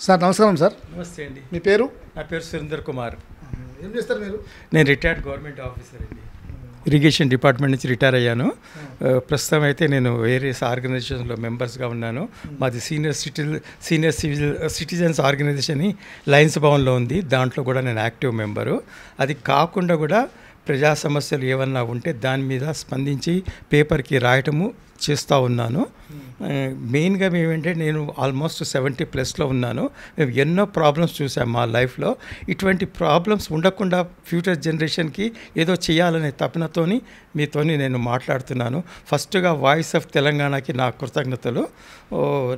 Sir నమస్కారం sir. నమస్తే అండి. మీ పేరు? నా పేరు సురేందర్ కుమార్. ఏం చేస్తారు మీరు? నేను రిటైర్డ్ గవర్నమెంట్ ఆఫీసర్ అండి. ఇరిగేషన్ డిపార్ట్మెంట్ నుంచి రిటైర్ అయ్యాను. ప్రస్తుతం అయితే నేను వేరియస్ ఆర్గనైజేషన్లో మెంబర్స్గా ఉన్నాను. మాది సీనియర్ సిటిజన్స్ ఆర్గనైజేషన్ లయన్స్ భవన్లో ఉంది. దాంట్లో కూడా నేను యాక్టివ్ మెంబరు. అది కాకుండా కూడా ప్రజా సమస్యలు ఏమన్నా ఉంటే దాని మీద స్పందించి పేపర్కి రాయటము చేస్తూ ఉన్నాను. మెయిన్గా ఏమంటే నేను ఆల్మోస్ట్ 70+ ఉన్నాను. మేము ఎన్నో ప్రాబ్లమ్స్ చూసాం మా లైఫ్లో. ఇటువంటి ప్రాబ్లమ్స్ ఉండకుండా ఫ్యూచర్ జనరేషన్కి ఏదో చేయాలనే తపనతోని మీతోని నేను మాట్లాడుతున్నాను. ఫస్ట్గా వాయిస్ ఆఫ్ తెలంగాణకి నా కృతజ్ఞతలు.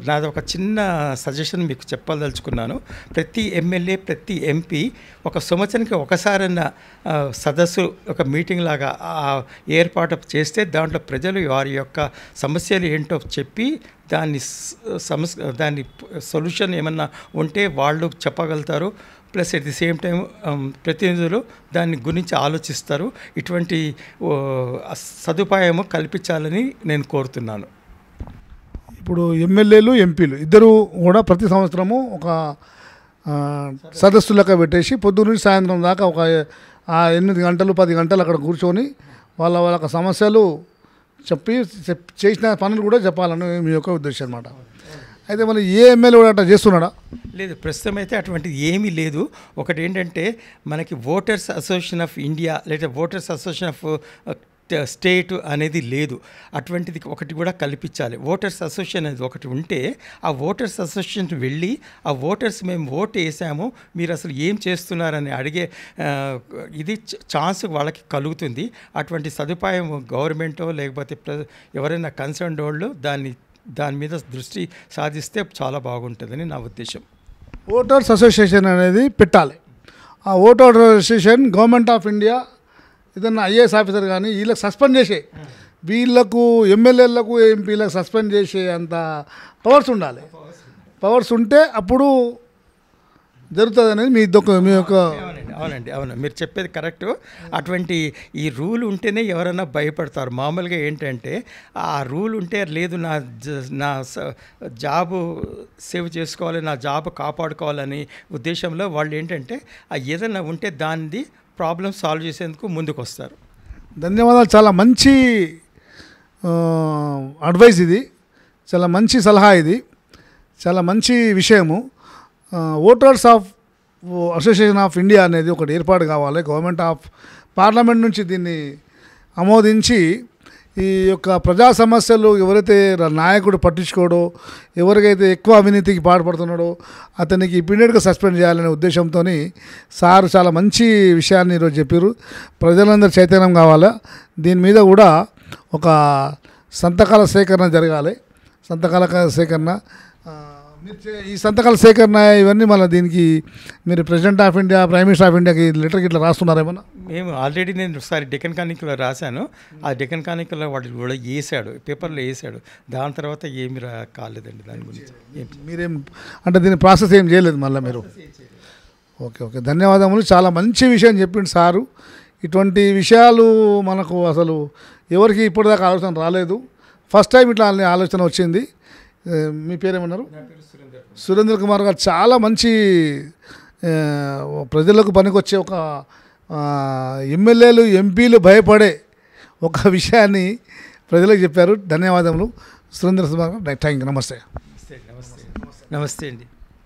నాది ఒక చిన్న సజెషన్ మీకు చెప్పదలుచుకున్నాను. ప్రతి ఎమ్మెల్యే, ప్రతి ఎంపీ ఒక సంవత్సరానికి ఒకసారన్న సదస్సు, ఒక మీటింగ్ లాగా ఏర్పాటు చేస్తే దాంట్లో ప్రజలు వారి యొక్క సమస్యలు ఏంటో చెప్పి దాని సొల్యూషన్ ఏమన్నా ఉంటే వాళ్ళు చెప్పగలుగుతారు. Plus at the same time ప్రతినిధులు దాని గురించి ఆలోచిస్తారు. ఇటువంటి సదుపాయము కల్పించాలని నేను కోరుతున్నాను. ఇప్పుడు ఎమ్మెల్యేలు, ఎంపీలు ఇద్దరు కూడా ప్రతి సంవత్సరము ఒక సదస్సులక పెట్టేసి పొద్దున్న నుంచి సాయంత్రం దాకా ఒక 8 గంటలు 10 గంటలు అక్కడ కూర్చొని వాళ్ళ సమస్యలు చెప్పి చేసిన పనులు కూడా చెప్పాలని మీ యొక్క ఉద్దేశం అన్నమాట. అయితే మరి ఏ ఎమ్మెల్యే కూడా అట్లా చేస్తున్నాడా? లేదు, ప్రస్తుతం అయితే అటువంటిది ఏమీ లేదు. ఒకటి ఏంటంటే మనకి ఓటర్స్ అసోసియేషన్ ఆఫ్ ఇండియా లేదా ఓటర్స్ అసోసియేషన్ ఆఫ్ స్టేట్ అనేది లేదు. అటువంటిది ఒకటి కూడా కల్పించాలి. ఓటర్స్ అసోసియేషన్ అనేది ఒకటి ఉంటే ఆ ఓటర్స్ అసోసియేషన్ వెళ్ళి ఆ ఓటర్స్ మేము ఓటు వేసాము, మీరు అసలు ఏం చేస్తున్నారని అడిగే ఇది ఛాన్స్ వాళ్ళకి కలుగుతుంది. అటువంటి సదుపాయం గవర్నమెంటో లేకపోతే ఎవరైనా కన్సర్న్డ్ వాళ్ళు దాని మీద దృష్టి సాధిస్తే చాలా బాగుంటుందని నా ఉద్దేశం. ఓటర్స్ అసోసియేషన్ అనేది పెట్టాలి. ఆ voter association government of India ఏదన్నా ఐఏఎస్ ఆఫీసర్ కానీ వీళ్ళకి సస్పెండ్ చేసే, వీళ్ళకు ఎమ్మెల్యేలకు ఎంపీలకు సస్పెండ్ చేసే అంత పవర్స్ ఉండాలి. పవర్స్ ఉంటే అప్పుడు జరుగుతుంది అనేది మీ యొక్క. అవునండి, మీరు చెప్పేది కరెక్టు. అటువంటి ఈ రూల్ ఉంటేనే ఎవరైనా భయపడతారు. మామూలుగా ఏంటంటే ఆ రూల్ ఉంటే లేదు నా జాబు సేవ్ చేసుకోవాలి, నా జాబ్ కాపాడుకోవాలని ఉద్దేశంలో వాళ్ళు ఏంటంటే ఏదైనా ఉంటే దాన్ని ప్రాబ్లమ్ సాల్వ్ చేసేందుకు ముందుకు వస్తారు. ధన్యవాదాలు. చాలా మంచి అడ్వైస్ ఇది, చాలా మంచి సలహా ఇది, చాలా మంచి విషయము. Voters of association of India అనేది ఒకటి ఏర్పాటు కావాలి. గవర్నమెంట్ ఆఫ్ పార్లమెంట్ నుంచి దీన్ని ఆమోదించి ఈ యొక్క ప్రజా సమస్యలు ఎవరైతే నాయకుడు పట్టించుకోడో, ఎవరికైతే ఎక్కువ అవినీతికి పాటుపడుతున్నాడో అతనికి ఇమ్మీడియట్గా సస్పెండ్ చేయాలనే ఉద్దేశంతో సార్ చాలా మంచి విషయాన్ని ఈరోజు చెప్పారు. ప్రజలందరూ చైతన్యం కావాలా. దీని మీద కూడా ఒక సంతకాల సేకరణ జరగాలి. సంతకాల సేకరణ ఈ సంతకాల సేకరణ ఇవన్నీ మళ్ళీ దీనికి మీరు president of India, prime minister of ఇండియాకి లెటర్కి ఇట్లా రాస్తున్నారేమన్నా? మేము ఆల్రెడీ నేను ఒకసారి డెక్కన్ క్రానికల్లో రాశాను. ఆ డెక్కన్ క్రానికల్లో వాడు కూడా వేసాడు, పేపర్లో వేసాడు. దాని తర్వాత ఏమి కాలేదండి దాని గురించి. మీరేం అంటే దీని ప్రాసెస్ ఏం చేయలేదు మళ్ళీ మీరు? ఓకే, ధన్యవాదములు. చాలా మంచి విషయం చెప్పిండు సారు. ఇటువంటి విషయాలు మనకు అసలు ఎవరికి ఇప్పటిదాకా ఆలోచన రాలేదు. ఫస్ట్ టైం ఇట్లా ఆలోచన వచ్చింది. మీ పేరేమన్నారు? సురేందర్ కుమార్ గారు చాలా మంచి ప్రజలకు పనికొచ్చే ఒక ఎమ్మెల్యేలు, ఎంపీలు భయపడే ఒక విషయాన్ని ప్రజలకు చెప్పారు. ధన్యవాదములు సురేందర్ కుమార్ గారు. Thank you. నమస్తే అండి.